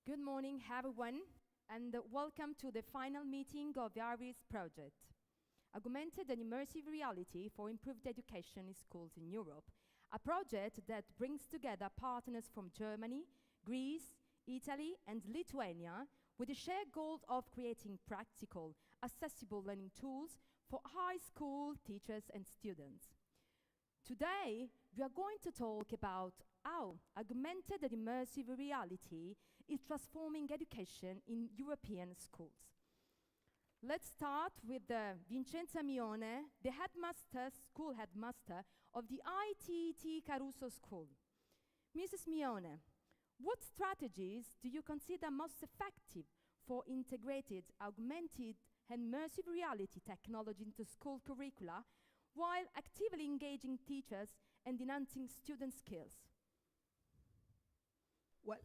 Good morning, everyone, and welcome to the final meeting of the ARIES project. Augmented and immersive reality for improved education in schools in Europe, a project that brings together partners from Germany, Greece, Italy, and Lithuania with the shared goal of creating practical, accessible learning tools for high school teachers and students. Today, we are going to talk about how augmented and immersive reality is transforming education in European schools. Let's start with Vincenza Mione, the school headmaster of the ITT Caruso School. Mrs. Mione, what strategies do you consider most effective for integrated, augmented, and immersive reality technology into school curricula while actively engaging teachers and enhancing student skills? Well,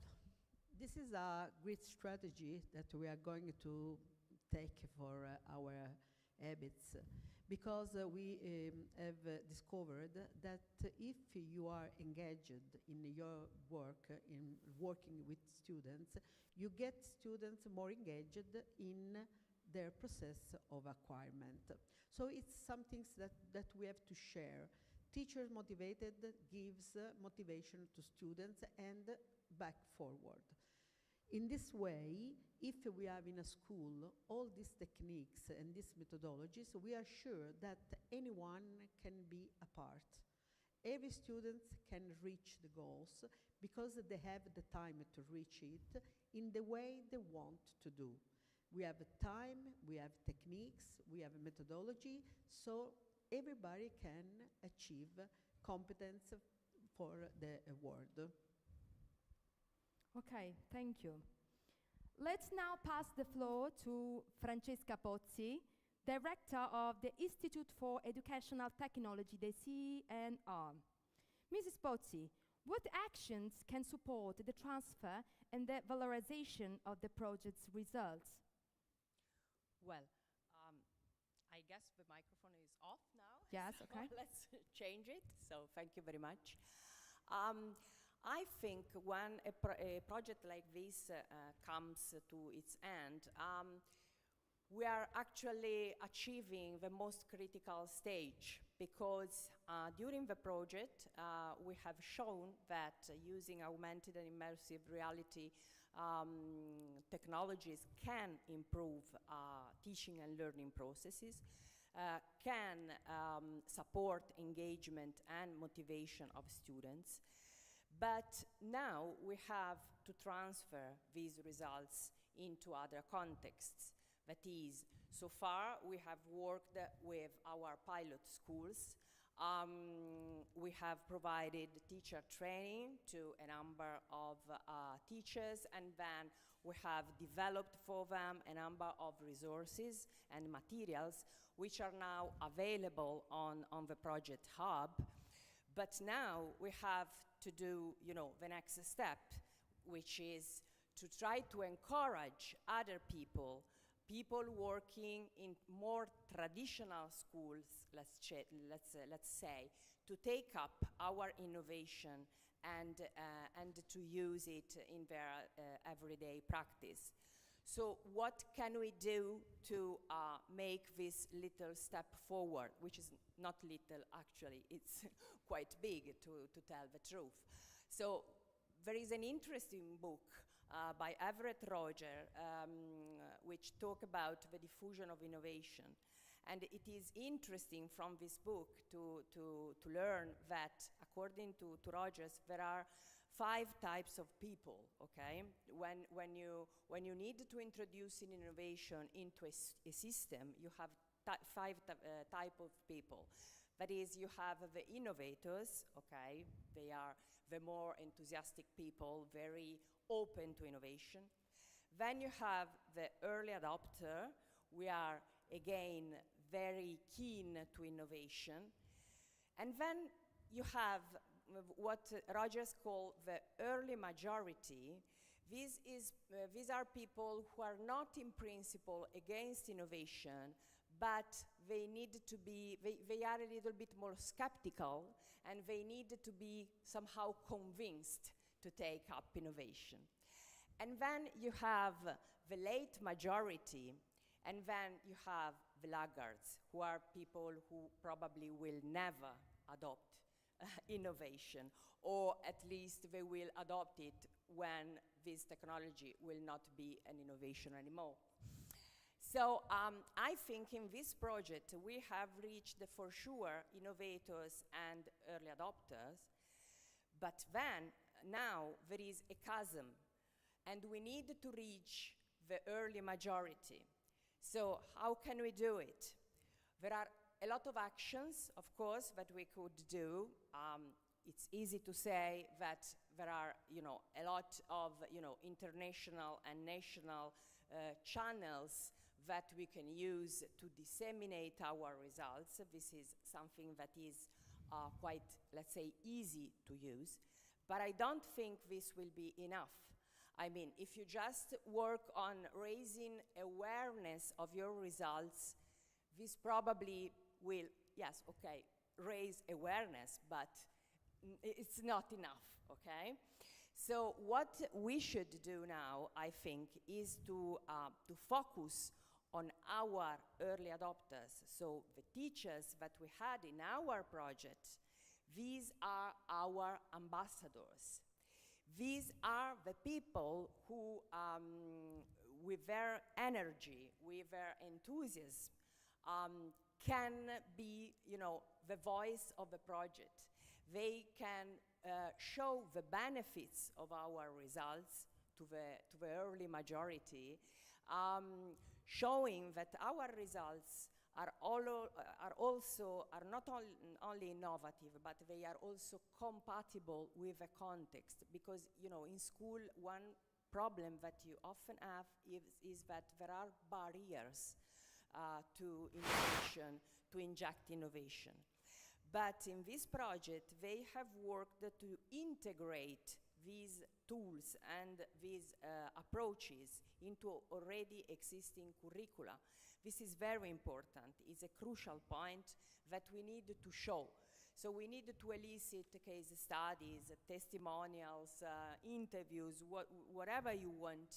this is a great strategy that we are going to take for our habits, because we have discovered that if you are engaged in your work, in working with students, you get students more engaged in their process of acquirement. So it's something that we have to share. Teachers motivated gives motivation to students and back forward. In this way, if we have in a school all these techniques and these methodologies, we are sure that anyone can be a part. Every student can reach the goals because they have the time to reach it in the way they want to do. We have time, we have techniques, we have a methodology, so everybody can achieve competence for the world. Okay, thank you. Let's now pass the floor to Francesca Pozzi, Director of the Institute for Educational Technology, the CNR. Mrs. Pozzi, what actions can support the transfer and the valorization of the project's results? Well, I guess the microphone is off now. Yes, so okay. Let's change it. So thank you very much. I think when a project like this comes to its end, we are actually achieving the most critical stage, because during the project we have shown that using augmented and immersive reality technologies can improve teaching and learning processes, can support engagement and motivation of students. But now we have to transfer these results into other contexts. That is, so far we have worked with our pilot schools. We have provided teacher training to a number of teachers, and then we have developed for them a number of resources and materials which are now available on the project hub. But now we have to do, the next step, which is to try to encourage other people working in more traditional schools, let's say, to take up our innovation and to use it in their everyday practice. So what can we do to make this little step forward, which is not little actually, it's quite big to tell the truth. So there is an interesting book by Everett Roger which talk about the diffusion of innovation. And it is interesting from this book to learn that, according to Rogers, there are 5 types of people, okay? When you need to introduce an innovation into a system, you have 5 types of people. That is, you have the innovators, okay? They are the more enthusiastic people, very open to innovation. Then you have the early adopter. We are, again, very keen to innovation. And then you have what Rogers called the early majority. These are people who are not in principle against innovation, but they need to be, they are a little bit more skeptical, and they need to be somehow convinced to take up innovation. And then you have the late majority, and then you have the laggards, who are people who probably will never adopt innovation, or at least they will adopt it when this technology will not be an innovation anymore. So I think in this project we have reached for sure innovators and early adopters, but then now there is a chasm, and we need to reach the early majority. So how can we do it? There are a lot of actions, of course, that we could do. It's easy to say that there are, a lot of, international and national channels that we can use to disseminate our results. This is something that is quite, let's say, easy to use. But I don't think this will be enough. I mean, if you just work on raising awareness of your results, this probably will, yes, okay, raise awareness, but it's not enough, okay? So what we should do now, I think, is to focus on our early adopters. So the teachers that we had in our project, these are our ambassadors. These are the people who, with their energy, with their enthusiasm, can be, the voice of the project. They can show the benefits of our results to the early majority, showing that our results are not only innovative, but they are also compatible with the context. Because, in school, one problem that you often have is that there are barriers to innovation, to inject innovation. But in this project, they have worked to integrate these tools and these approaches into already existing curricula. This is very important. It's a crucial point that we need to show. So we need to elicit case studies, testimonials, interviews, whatever you want,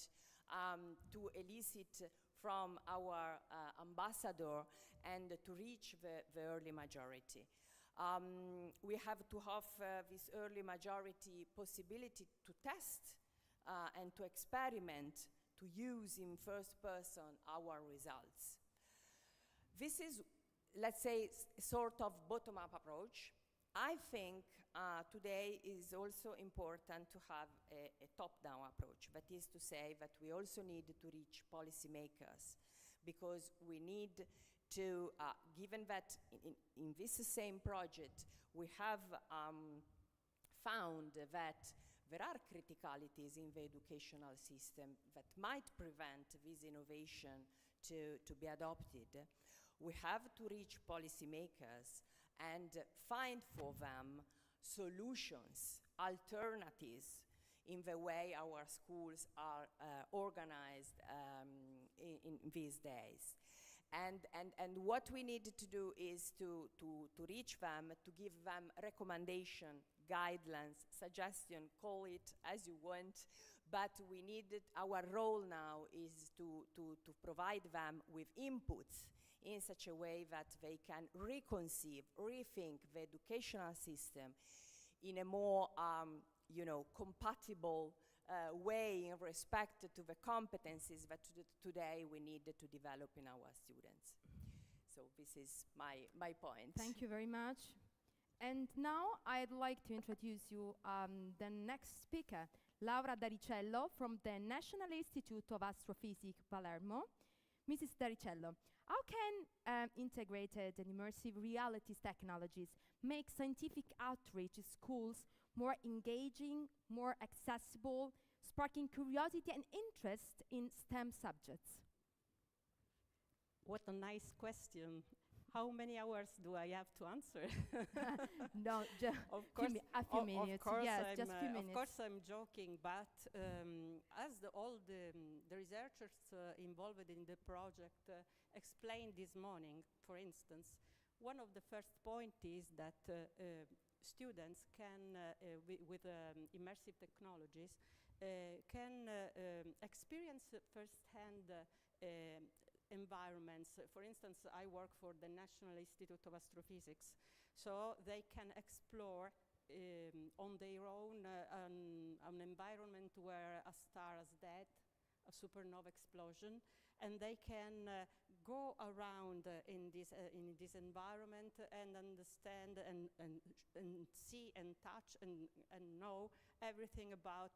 to elicit from our ambassador and to reach the early majority. We have to have this early majority possibility to test and to experiment, to use in first person our results. This is, let's say, sort of bottom-up approach. I think today is also important to have a top-down approach. That is to say that we also need to reach policymakers, because we need to, given that in this same project, we have found that there are criticalities in the educational system that might prevent this innovation to be adopted. We have to reach policymakers and find for them solutions, alternatives in the way our schools are organized in these days. And what we need to do is to reach them, to give them recommendation, guidelines, suggestion, call it as you want, but our role now is to provide them with inputs in such a way that they can reconceive, rethink the educational system in a more compatible way in respect to the competencies that today we need to develop in our students. So this is my point. Thank you very much. And now I'd like to introduce you the next speaker, Laura Daricello from the National Institute of Astrophysics, Palermo. Mrs. Daricello, how can integrated and immersive realities technologies make scientific outreach in schools more engaging, more accessible, sparking curiosity and interest in STEM subjects? What a nice question. How many hours do I have to answer? No, of course, a few minutes. Of course, yes, just a few minutes. Of course, I'm joking, but as all the researchers involved in the project explained this morning, for instance, one of the first points is that students can, with immersive technologies, can experience firsthand environments. For instance, I work for the National Institute of Astrophysics, so they can explore on their own an environment where a star is dead, a supernova explosion, and they can go around in this environment and understand and see and touch and know everything about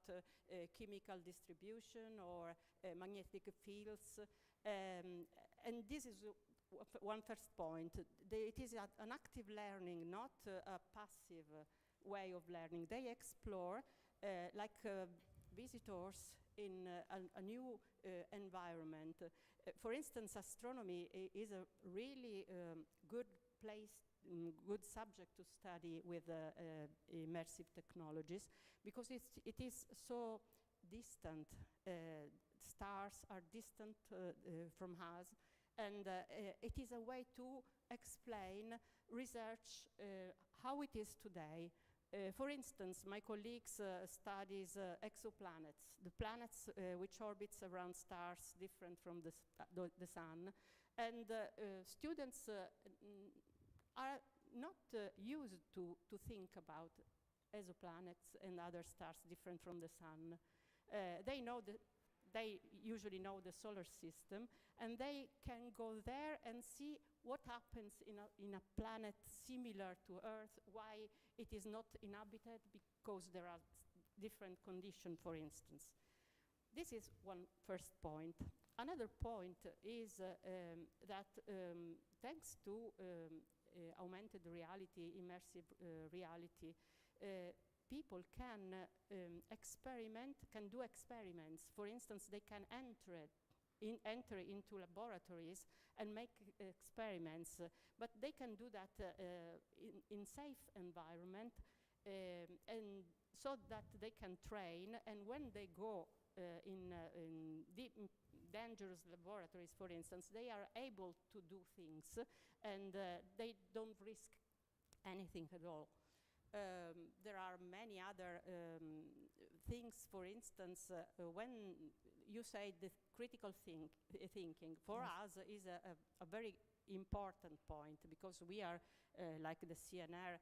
chemical distribution or magnetic fields. And this is one first point. It is an active learning, not a passive way of learning. They explore like visitors in a new environment. For instance, astronomy is a really good place, good subject to study with immersive technologies, because it is so distant. Stars are distant from us, and it is a way to explain research how it is today. For instance, my colleagues studies exoplanets, the planets which orbits around stars different from the sun, and students are not used to think about exoplanets and other stars different from the sun. They usually know the solar system, and they can go there and see what happens in a planet similar to Earth, why it is not inhabited, because there are different conditions, for instance. This is one first point. Another point is that thanks to augmented reality, immersive reality, people can do experiments. For instance, they can enter into laboratories and make experiments, but they can do that in safe environment, and so that they can train. And when they go in dangerous laboratories, for instance, they are able to do things, and they don't risk anything at all. There are many other things. For instance, when you say the critical thinking, for us is a very important point, because we are, like the CNR,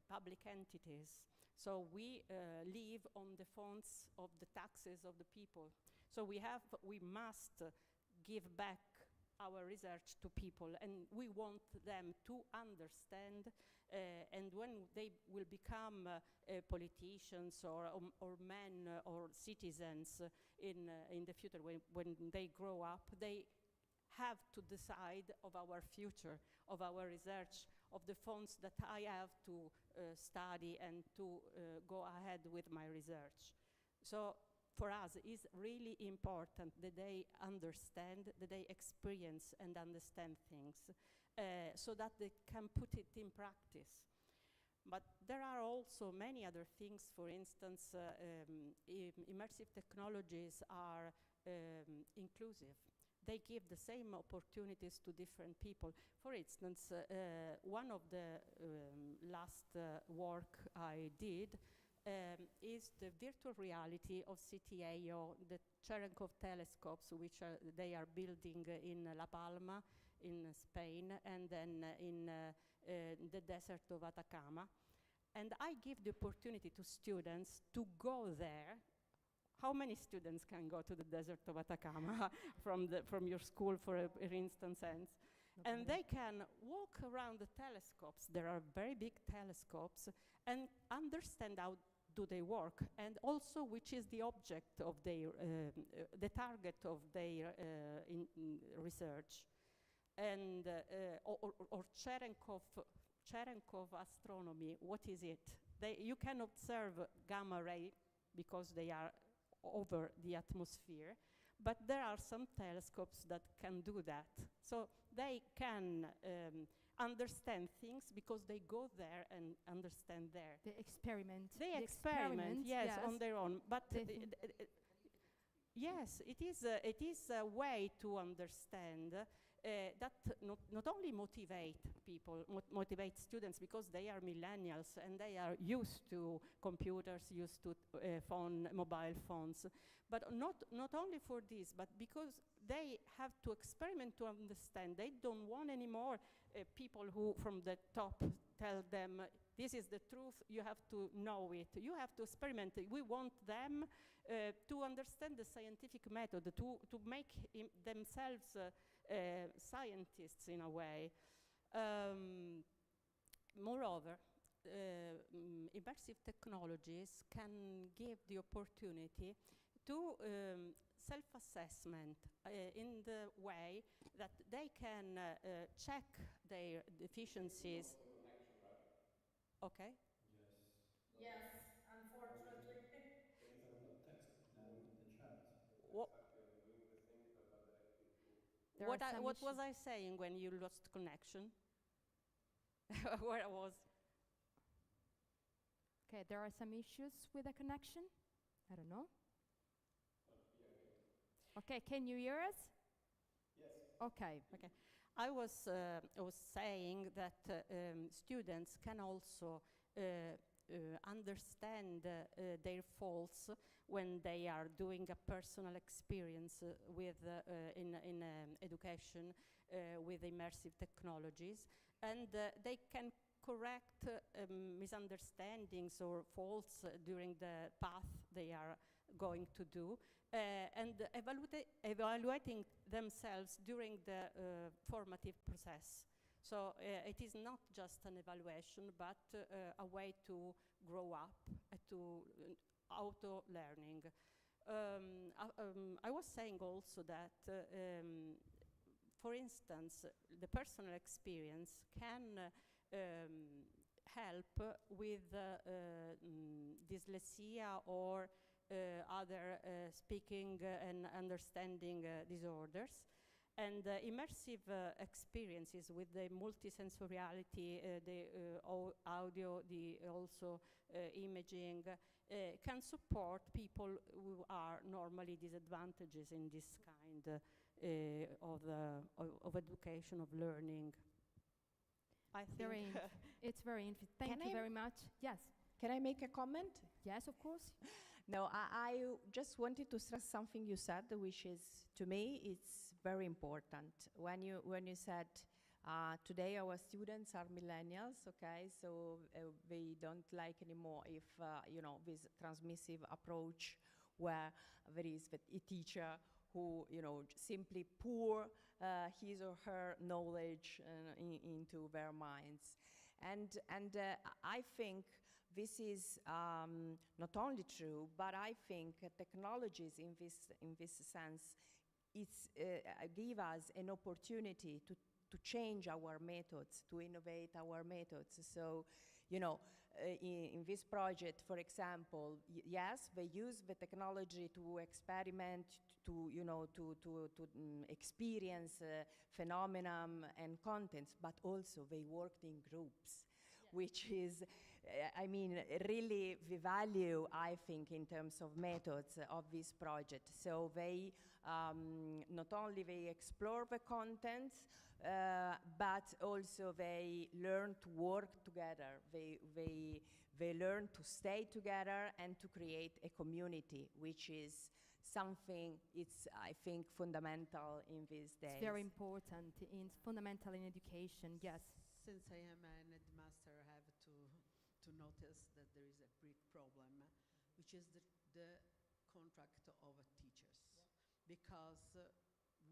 public entities. So we live on the funds of the taxes of the people. So we must give back our research to people, and we want them to understand, and when they will become politicians or men or citizens in the future, when they grow up, they have to decide of our future, of our research, of the funds that I have to study and to go ahead with my research. So for us, it's really important that they understand, that they experience and understand things, so that they can put it in practice. But there are also many other things. For instance, immersive technologies are inclusive. They give the same opportunities to different people. For instance, one of the last work I did is the virtual reality of CTAO, the Cherenkov telescopes, which they are building in La Palma, in Spain, and then in the desert of Atacama. And I give the opportunity to students to go there. How many students can go to the desert of Atacama from your school, for instance? And they can walk around the telescopes. There are very big telescopes, and understand how do they work, and also which is the object of their, the target of their research. And or Cherenkov astronomy, what is it? You can observe gamma ray because they are over the atmosphere, but there are some telescopes that can do that. So they can understand things because they go there and understand there. They experiment. They experiment, yes, on their own. But yes, it is a way to understand, that not only motivate people, motivate students because they are millennials and they are used to computers, used to mobile phones, but not only for this, but because they have to experiment to understand. They don't want anymore people who from the top tell them, this is the truth, you have to know it. You have to experiment. We want them to understand the scientific method, to make themselves scientists in a way. Moreover, immersive technologies can give the opportunity to self-assessment in the way that they can check their deficiencies. Okay. Yes, unfortunately. Because I will not text them in the chat. Exactly, I'm doing the same, but directly to. What was I saying when you lost connection? Where I was? Okay, there are some issues with the connection. I don't know. We are good. Okay, can you hear us? Yes. Okay. Okay. I was saying that students can also understand their faults when they are doing a personal experience with in education with immersive technologies, and they can correct misunderstandings or faults during the path they are going to do, and evaluating themselves during the formative process. So it is not just an evaluation, but a way to grow up, to auto-learning. I was saying also that, for instance, the personal experience can help with dyslexia or other speaking and understanding disorders. And immersive experiences with the multisensoriality, the audio, the also imaging, can support people who are normally disadvantaged in this kind of education, of learning. I think it's very interesting. Thank you very much. Yes. Can I make a comment? Yes, of course. No, I just wanted to stress something you said, which is, to me, it's very important. When you said, today our students are millennials, okay, so they don't like anymore if, this transmissive approach where there is a teacher who, simply pour his or her knowledge into their minds. And I think this is not only true, but I think technologies in this sense give us an opportunity to change our methods, to innovate our methods. So, in this project, for example, yes, they use the technology to experiment, to experience phenomenon and contents, but also they worked in groups, which is, really the value, I think, in terms of methods of this project. So they, not only they explore the contents, but also they learn to work together. They learn to stay together and to create a community, which is something, it's, I think, fundamental in these days. It's very important. It's fundamental in education, yes. Since I am an headmaster, I have to notice that there is a big problem, which is the contract of teachers. Because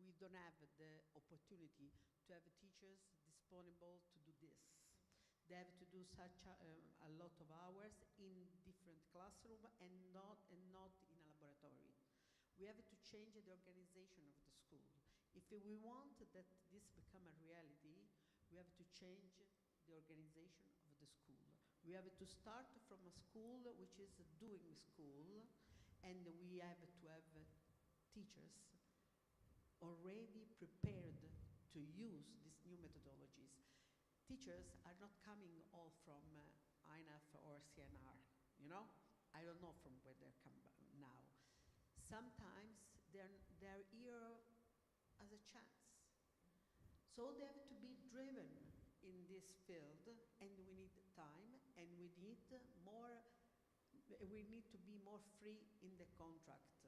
we don't have the opportunity to have teachers disponible to do this. They have to do such a lot of hours in different classroom and not in a laboratory. We have to change the organization of the school. If we want that this become a reality, we have to change the organization of the school. We have to start from a school which is doing school, and we have to have teachers already prepared to use these new methodologies. Teachers are not coming all from INAF or CNR, I don't know from where they're coming now. Sometimes they're here as a chance. So they have to be driven in this field, and we need time, and we need to be more free in the contract.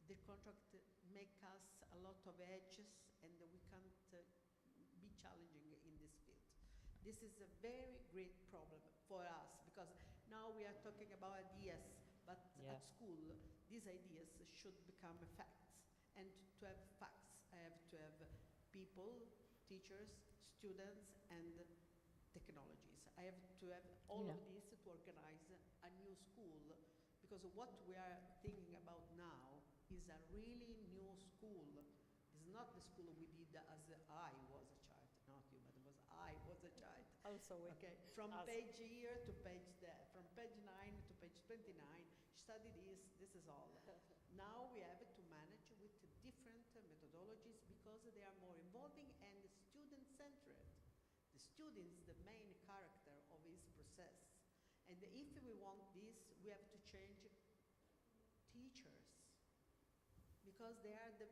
The contract make us a lot of edges, and we can't be challenging in this field. This is a very great problem for us, because now we are talking about ideas, but Yeah. at school, these ideas should become facts. And to have facts, I have to have people, teachers, students, and technologies. I have to have all Yeah. of these to organize a new school, because what we are thinking about now is a really new school. It's not the school we did as I was a child, not you, but it was I was a child. Also with Okay, from us. page here to page there, from page 9 to page 29, study this, this is all. Now we have to manage with different methodologies, because they are more involving and student-centered. The student is the main character of this process. And if we want this, we have to change teachers, because they are the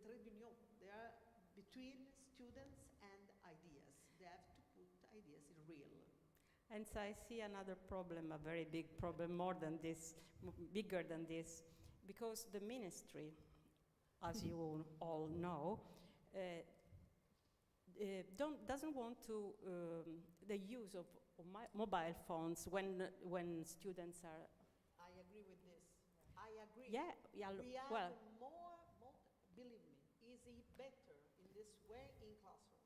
trade union. They are between students and ideas. They have to put ideas in real. And so I see another problem, a very big problem, more than this, bigger than this, because the ministry, as you all know, doesn't want to the use of mobile phones when students are. I agree with this. I agree. Yeah, yeah. We have Well, believe me, easy, better in this way in classroom.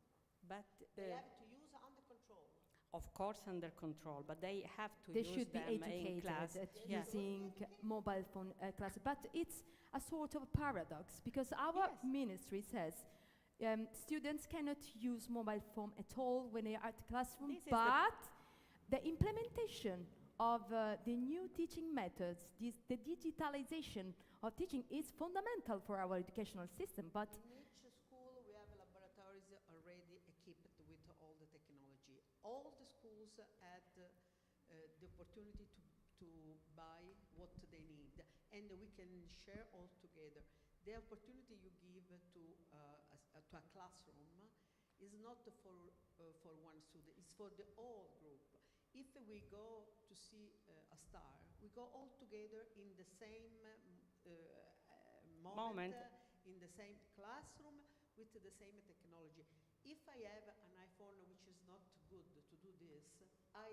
but They have to use under control. of course under control, but they have to They use should be them in educated class. at Yeah. using mobile phone classes. But it's a sort of paradox, because our Yes. ministry says students cannot use mobile phone at all when they are at the classroom, This is but the implementation of the new teaching methods, the digitalization of teaching is fundamental for our educational system. But In each school, we have laboratories already equipped with all the technology. All the schools had the opportunity to buy what they need, and we can share all together. The opportunity you give to a classroom is not for one student, it's for the whole group. If we go to see a star, we go all together in the same moment. In the same classroom, with the same technology. If I have an iPhone which is not good to do this, I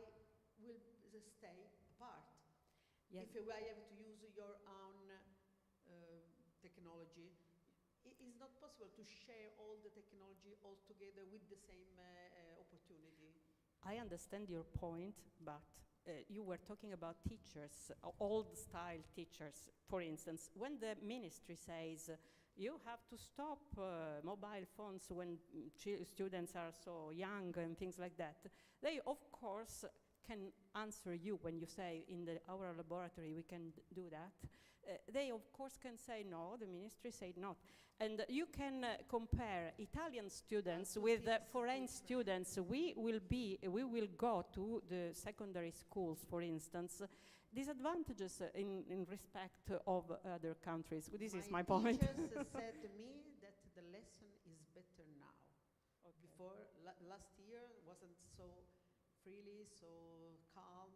will stay apart. Yes. If I have to use your own technology, it is not possible to share all the technology all together with the same opportunity. I understand your point, but you were talking about teachers, old-style teachers, for instance. When the ministry says you have to stop mobile phones when students are so young and things like that, they, of course, can answer you when you say in our laboratory we can do that. They, of course, can say no, the ministry said not. And you can compare Italian students with foreign students. We will go to the secondary schools, for instance, disadvantages in respect of other countries. This is my point. Teachers said to me that the lesson is better now. Okay. Before, last year wasn't so freely, so calm,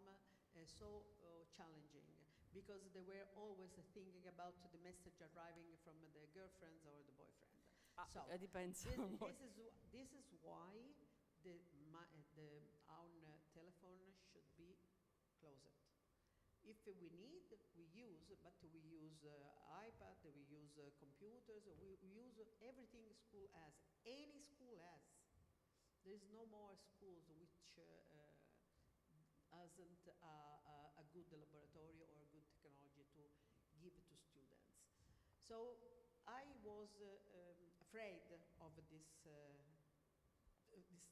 so challenging, because they were always thinking about the message arriving from the girlfriends or the boyfriend. So It depends this, on what. this is why our telephone should be closed. If we need, we use, but we use iPad, we use computers, we use everything school has. Any school has. There is no more schools which hasn't a good laboratory or a good technology to give to students. So I was afraid of these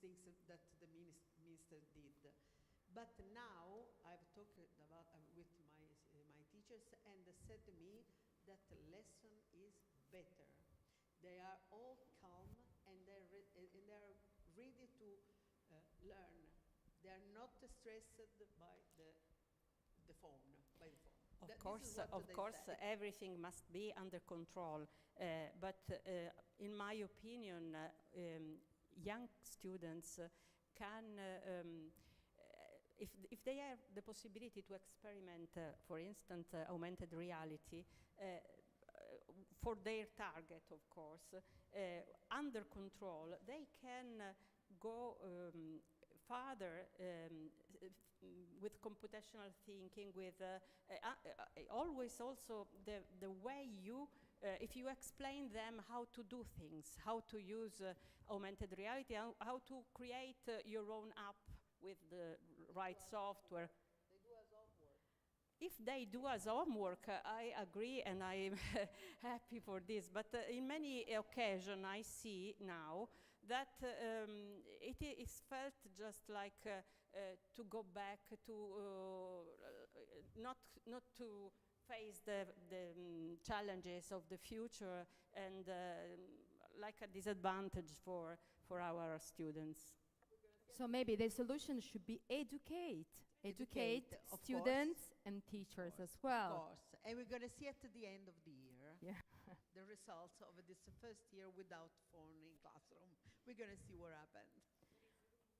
things that the minister did. But now I've talked about with my teachers, and they said to me that the lesson is better. They are all calm, and they're ready to learn. They are not stressed by the phone. Of course, everything must be under control. But in my opinion, young students can, if they have the possibility to experiment, for instance, augmented reality, for their target, of course, under control, they can go further with computational thinking, with always also the way you, if you explain them how to do things, how to use augmented reality, how to create your own app with the right software. If they do as homework, I agree and I'm happy for this. But in many occasions I see now that it is felt just like to go back to not to face the challenges of the future, and like a disadvantage for our students. So maybe the solution should be educate students and teachers as well. Of course. And we're going to see at the end of the year Yeah. the results of this first year without phone in classroom. We're going to see what happened.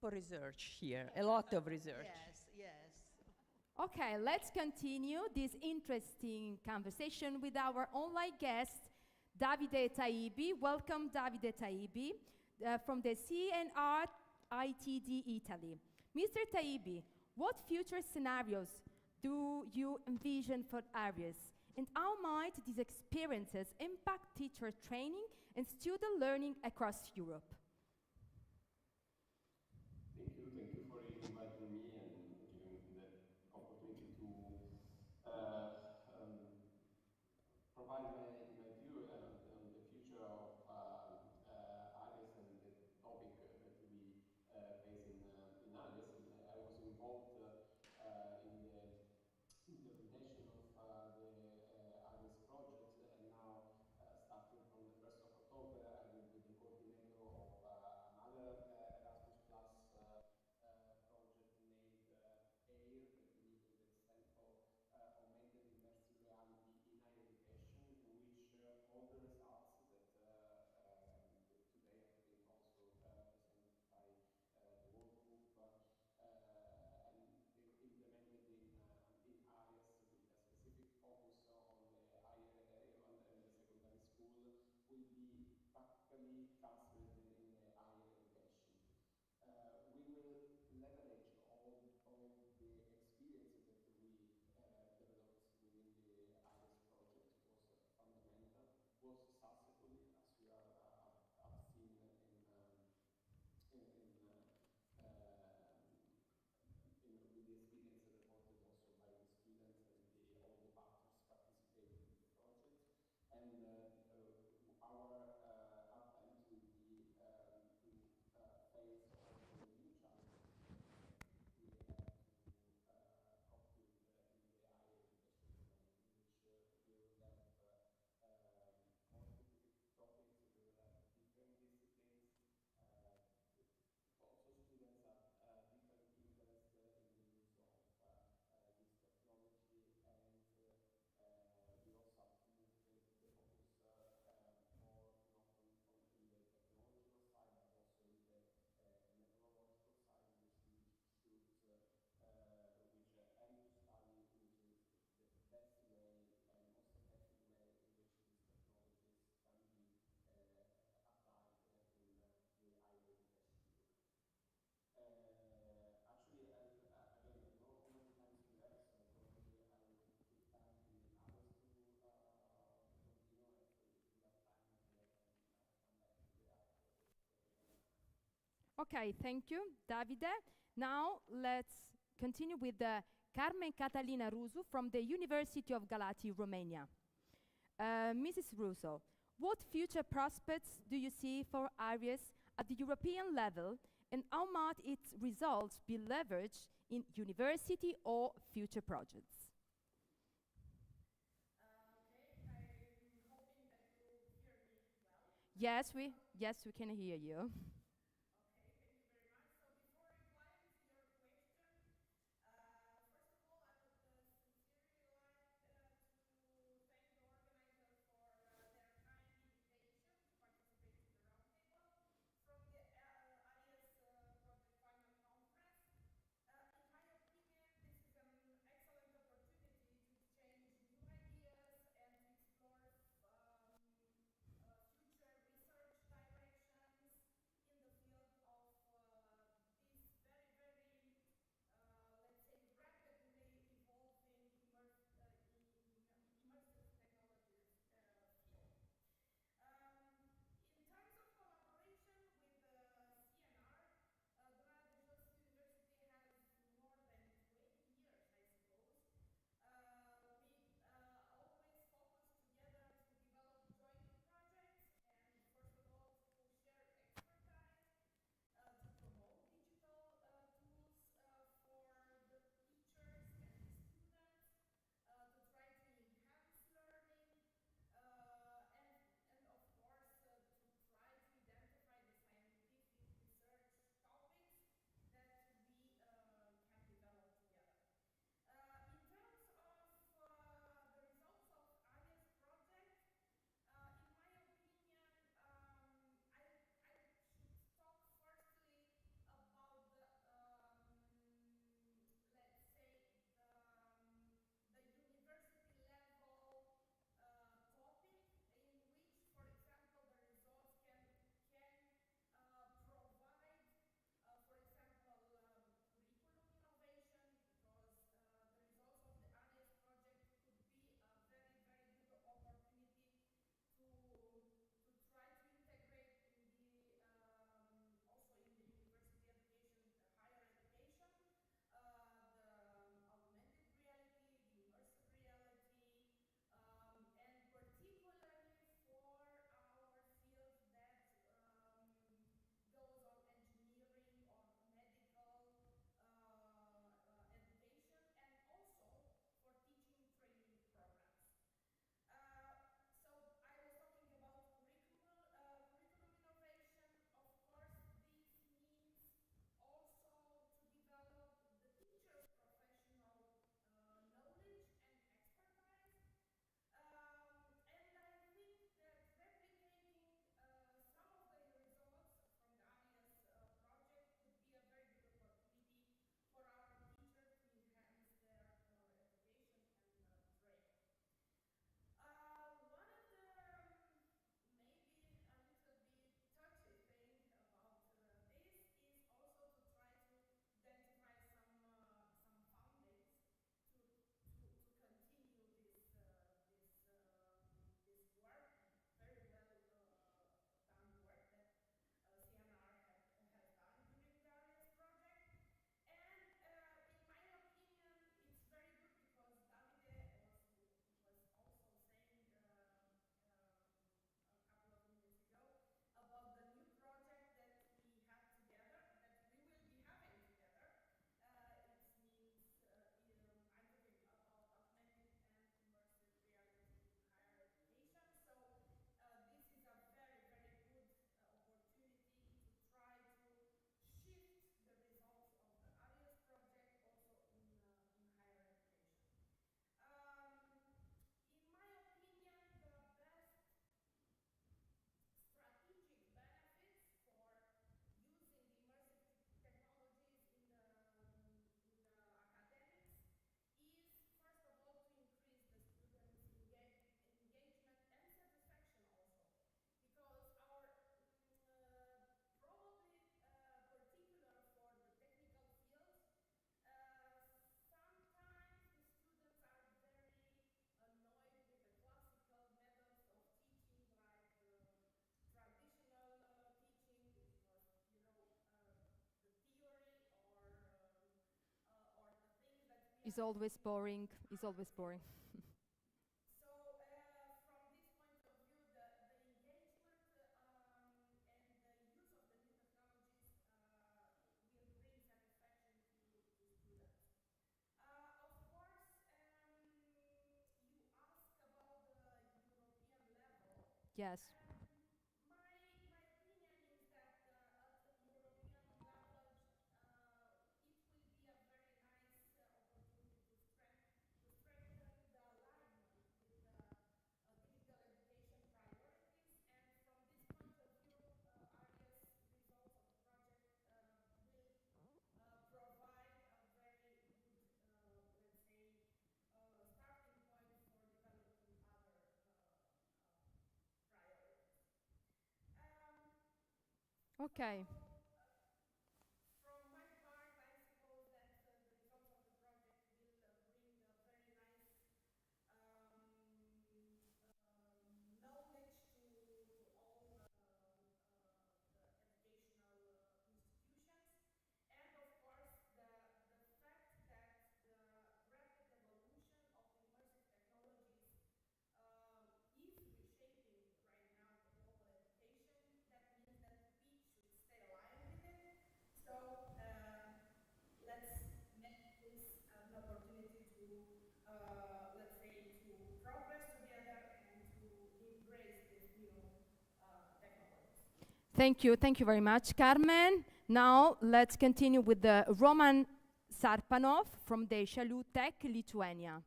For research here, a lot of research. Yes, yes. Okay, let's continue this interesting conversation with our online guest, Davide Taibi. Welcome, Davide Taibi, from the CNR ITD Italy. Mr. Taibi, what future scenarios do you envision for ARIES? And how might these experiences impact teacher training and student learning across Europe? Thank you for inviting me and giving the opportunity to provide my view on the future of ARIES and the topic that we face in ARIES. And I was involved in the implementation of the ARIES project, and now starting from the 1st of October, I will be the coordinator of another Erasmus Plus project named AIR, that means that stands for Augmented Immersive Reality in Higher Education, in which all the results that today have been also presented by the work group and implemented in ARIES with a specific focus on the higher on the secondary school, will be practically transferred in the higher education. We will leverage all the experiences that we developed within the ARIES project. Was fundamental, was successful, as you have seen with the experience reported also by the students and all the partners participating in the project. And our advent will be to face all the new challenges we have to cope with in the higher education domain, in which we will have more specific topics, we will have different disciplines. Also, students have different interests in the use of this technology, and we also have to move the focus more not in the technological side, but also in the methodological side, which aim to study which is the best way and most effective way in which these technologies can be applied in the higher education domain. Actually, again, I don't know how many times we have, so probably I will give time to others to continue. If we have time, maybe I can come back to the other topics that I can ask. Okay, thank you, Davide. Now let's continue with Carmen Catalina Rusu from the University of Galati, Romania. Mrs. Russo, what future prospects do you see for ARIES at the European level, and how might its results be leveraged in university or future projects? Okay, I'm hoping that you hear me well. Yes, we can hear you. Okay, thank you very much. So before replying to your question, first of all, I would sincerely like Is always boring. Is always boring. So, from this point of view, the engagement and the use of the new technologies will bring satisfaction to students. Of course, you ask about the European level. Yes. My opinion is that at European level, it will be a very nice opportunity to strengthen the alignment with the digital education priorities. And from this point of view, ARIES results of the project will provide a very good, let's say, starting point for developing other priorities. Um, Okay. so, from my part, I suppose that the results of the project will bring a very nice knowledge to all the educational institutions. And of course, the fact that the rapid evolution of the immersive technologies is reshaping right now the global education, that means that we should stay aligned with it. So let's make this an opportunity to, let's say, to progress together and to embrace these new technologies. Thank you very much, Carmen. Now let's continue with the Roman Sarpanov from the Chalut Tech, Lithuania.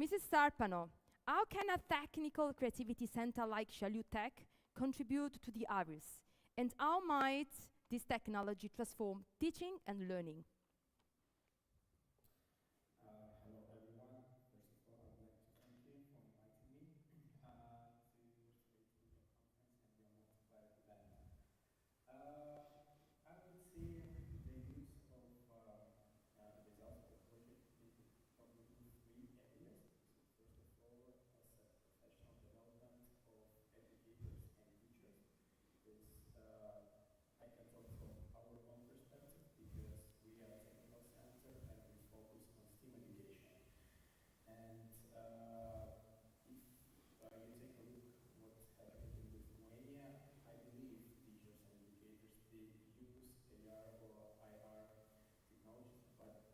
Mrs. Sarpanov, how can a technical creativity center like Chalut Tech contribute to the ARIES? And how might this technology transform teaching and learning? Hello, everyone. First of all, I would like to thank you for inviting me to participate in your conference, and we are most glad that I am. I would say the use of results of the project in probably in three areas. So first of all, as a professional development of educators and teachers, because I can talk from our own perspective because we are a technical center and we focus on STEAM education. And if you take a look what's happening in Lithuania, I believe teachers and educators, they use AR or IR technologies, but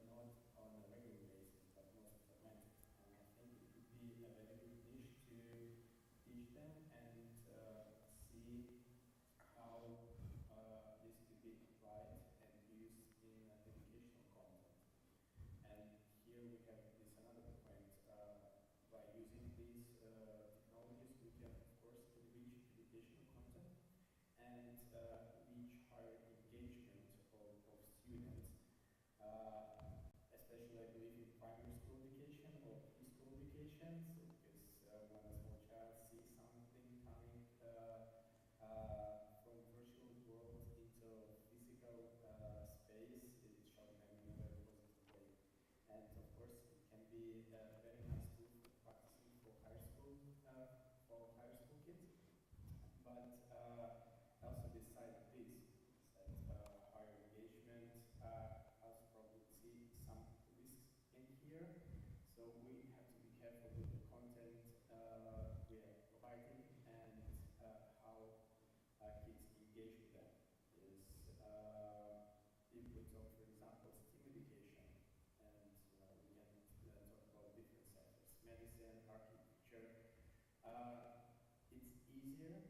not on a regular basis, but mostly fragmented. And I think it would be a very good niche to teach them and see how this could be applied and used in educational content. And here we have this another point. By using these technologies, we can, of course, enrich educational content and reach higher engagement of students. Uh, Especially, I believe, in primary school education or preschool education. So, because when a small child sees something coming from virtual world into physical space, it shocks them in a very positive way. And of course, it can be a very nice tool for practicing for higher school kids. But also beside this, beside higher engagement, also probably see some risks in here. So we have to be careful with the content we are providing and how kids engage with them. Is if we talk, for example, STEAM education, and we can talk about different sectors, medicine, architecture. Uh, it's easier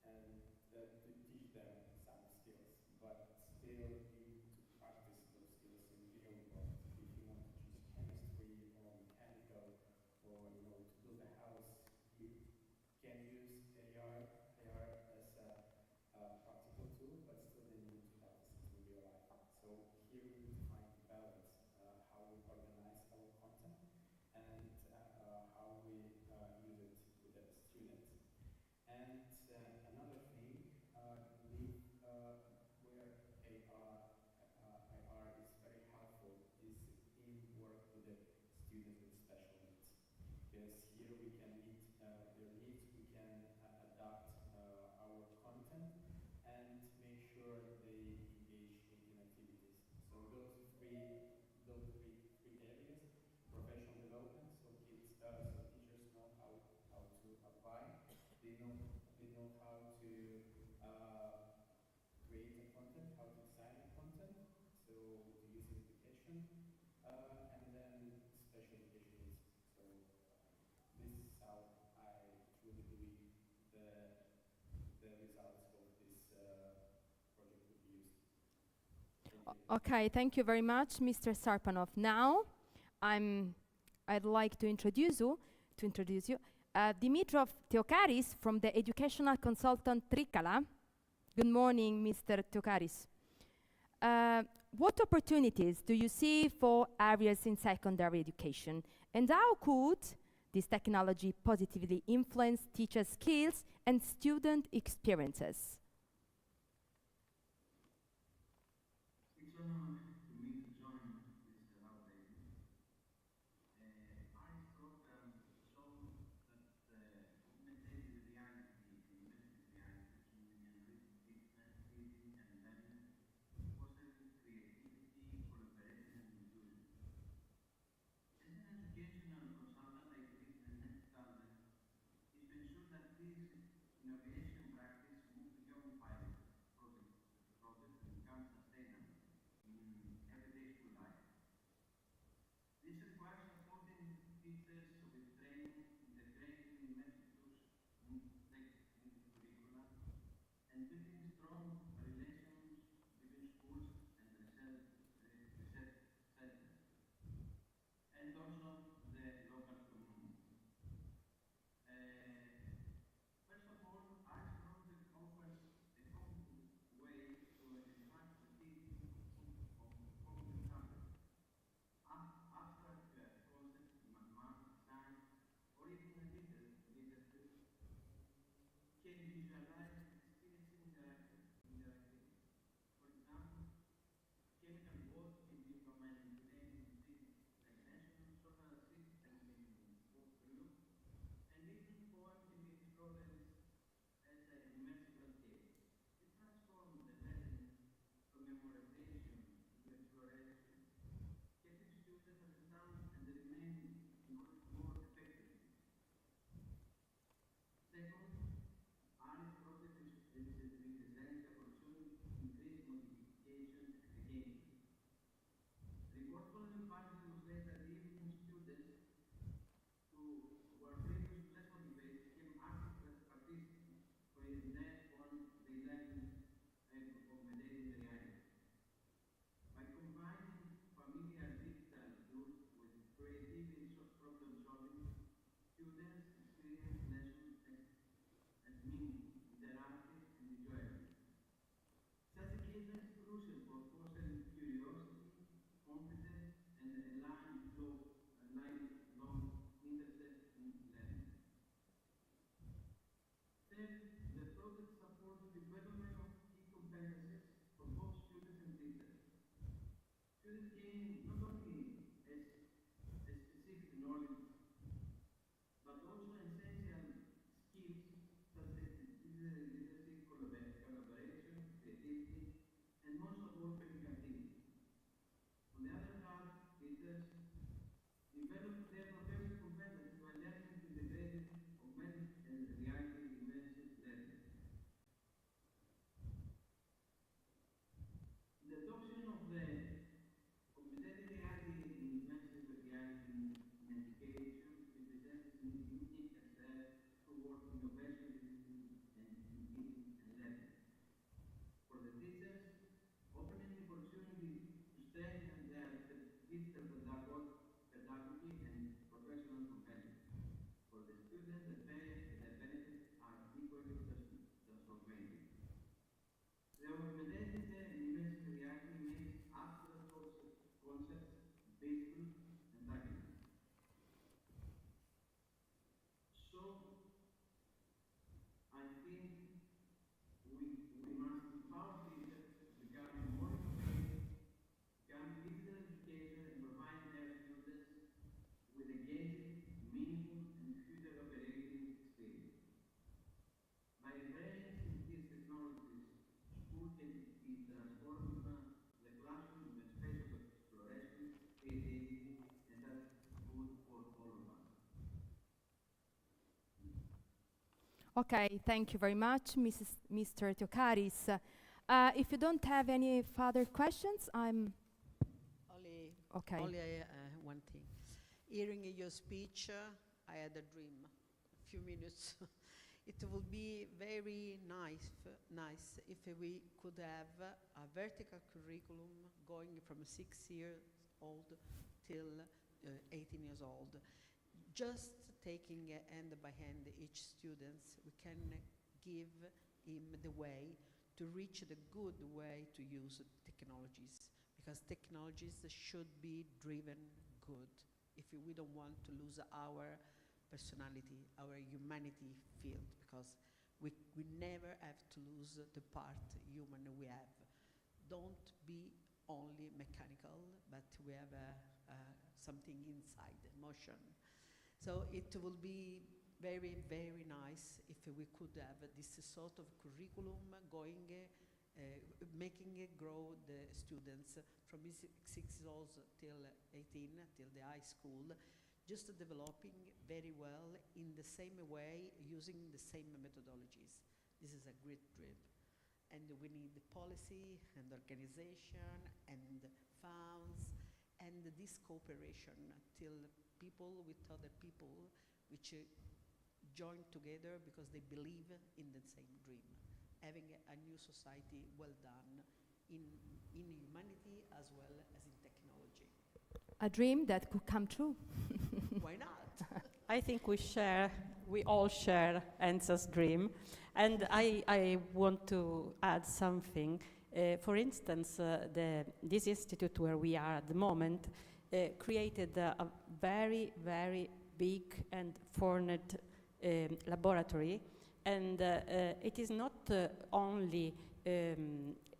and to teach them some skills, but still you need to practice those skills in real world. If you want to choose chemistry or mechanical or to build a house, you can use AR as a practical tool, but still then you need to practice it in real life. So here we need to find the balance, how we organize our content and how we use it with the students. And another thing, I believe, where IR is very helpful is in work with the students with special needs. Because here we can meet their needs, we can adapt our content and make sure they engage in activities. So those three Okay, thank you very much, Mr. Sarpanov. Now, I'd like to introduce you, Dimitrov Theokaris from the educational consultant Trikala. Good morning, Mr. Theokaris. What opportunities do you see for ARIES in secondary education, and how could this technology positively influence teacher skills and student experiences? It's an honor to me to join this round table. ARIES program shows that augmented reality and immersive reality can enrich teaching and learning, fostering creativity, collaboration, and inclusion. As an educational consultant, I believe the next challenge is to ensure that this innovation practice moves beyond pilot projects and becomes sustainable in everyday school life. This requires supporting teachers with training, integrating immersive tools into curricula, and building strong relations between schools and research centers, and also the local community. Uh, First of all, ARIES project offers a concrete way to enhance the teaching of complex subjects. Abstract concepts in mathematics, science, or even literature can visualize and experience interactivity. For example, chemical bonds can be manipulated in three-dimensional, solar systems can be overlooked, and even poem can be explored as an immersive landscape. It transforms the learning from memorization into exploration, helping students understand and remain knowledge more effectively. Second, ARIES project is essential for students to increase motivation and engagement. Reports following pilots demonstrate that even students who were previously less motivated became active participants when they learned augmented reality. By combining familiar digital tools with creative and problem solving, students experience lessons as meaningful, interactive, and enjoyable. Such engagement is crucial for fostering curiosity, confidence, and a lifelong interest in learning. Third, the project supports development of key competencies for both students and teachers. Students gain not only a specific knowledge, but also essential skills such as literacy, collaboration, creativity, and most of all, critical thinking. On the other hand, teachers develop their professional competencies by learning to integrate augmented reality and immersive learning. The adoption of the augmented reality and immersive reality in education represents a significant step toward innovation in teaching and learning. For the teachers, opening the opportunity to strengthen their digital pedagogy and professional competencies. For the students, the benefits are equally transformative. The augmented and immersive reality makes abstract concepts visible and tangible. So, I think we must empower teachers to become more innovative, become digital educators, and provide their students with engaging, meaningful, and future-operating experience. By embracing these technologies, school can be transformed the classroom into a space of exploration, creativity, and that's good for all of us. Okay, thank you very much, Mr. Theokaris. If you don't have any further questions, I'm Only, okay. only one thing. Hearing your speech, I had a dream, a few minutes. It would be very nice if we could have a vertical curriculum going from 6 years old till 18 years old. Just taking hand by hand each student, we can give him the way to reach the good way to use technologies, because technologies should be driven good if we don't want to lose our personality, our humanity field, because we never have to lose the part human we have. Don't be only mechanical, but we have something inside, emotion. So it will be very, very nice if we could have this sort of curriculum going, making it grow the students from 6 years old till 18, till the high school, just developing very well in the same way, using the same methodologies. This is a great dream. And we need policy and organization and funds and this cooperation till people with other people which join together because they believe in the same dream, having a new society well done in humanity as well as in technology. A dream that could come true. Why not? I think we all share Enza's dream. And I want to add something. For instance, this institute where we are at the moment created a very, very big and formed laboratory. And it is not only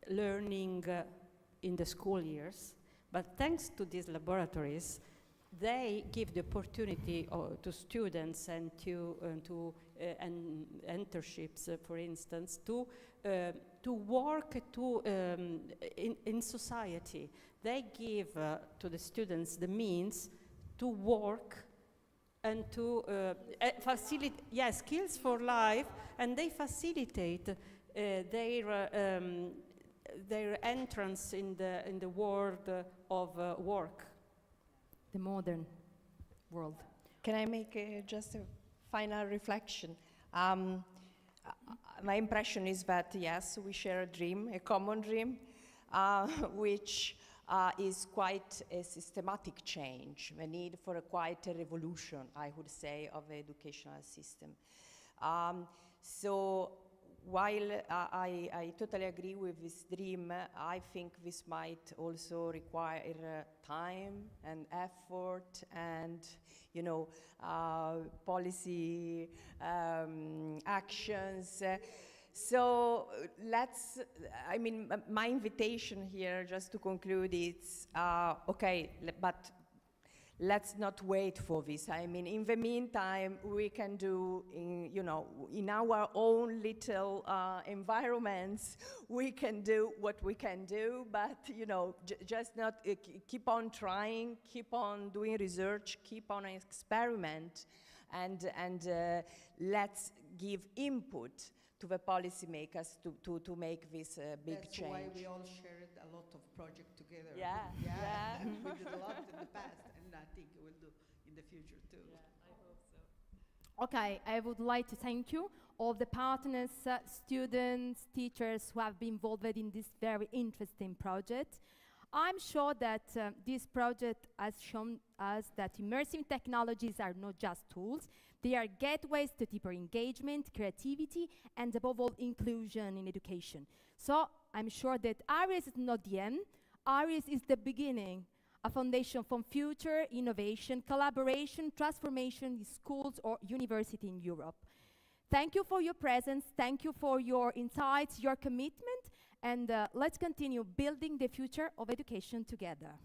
learning in the school years, but thanks to these laboratories, they give the opportunity to students and to internships, for instance, to work in society. They give to the students the means to work and to facilitate, skills for life, and they facilitate their entrance in the world of work. The modern world. Can I make just a final reflection? My impression is that, yes, we share a dream, a common dream, which is quite a systematic change, the need for quite a revolution, I would say, of the educational system. So while I totally agree with this dream, I think this might also require time and effort and, policy actions. So my invitation here, just to conclude, is, okay, but let's not wait for this. In the meantime, we can do, in our own little environments, we can do what we can do, but, just not keep on trying, keep on doing research, keep on experiment, and let's give input to the policymakers to make this big change. That's why we all shared a lot of projects together. Yeah. We did a lot in the past, and I think we'll do in the future too. Yeah, I hope so. Okay, I would like to thank you, all the partners, students, teachers who have been involved in this very interesting project. I'm sure that this project has shown us that immersive technologies are not just tools, they are gateways to deeper engagement, creativity, and above all, inclusion in education. So I'm sure that ARIES is not the end. ARIES is the beginning, a foundation for future innovation, collaboration, transformation in schools or university in Europe. Thank you for your presence. Thank you for your insights, your commitment, and let's continue building the future of education together.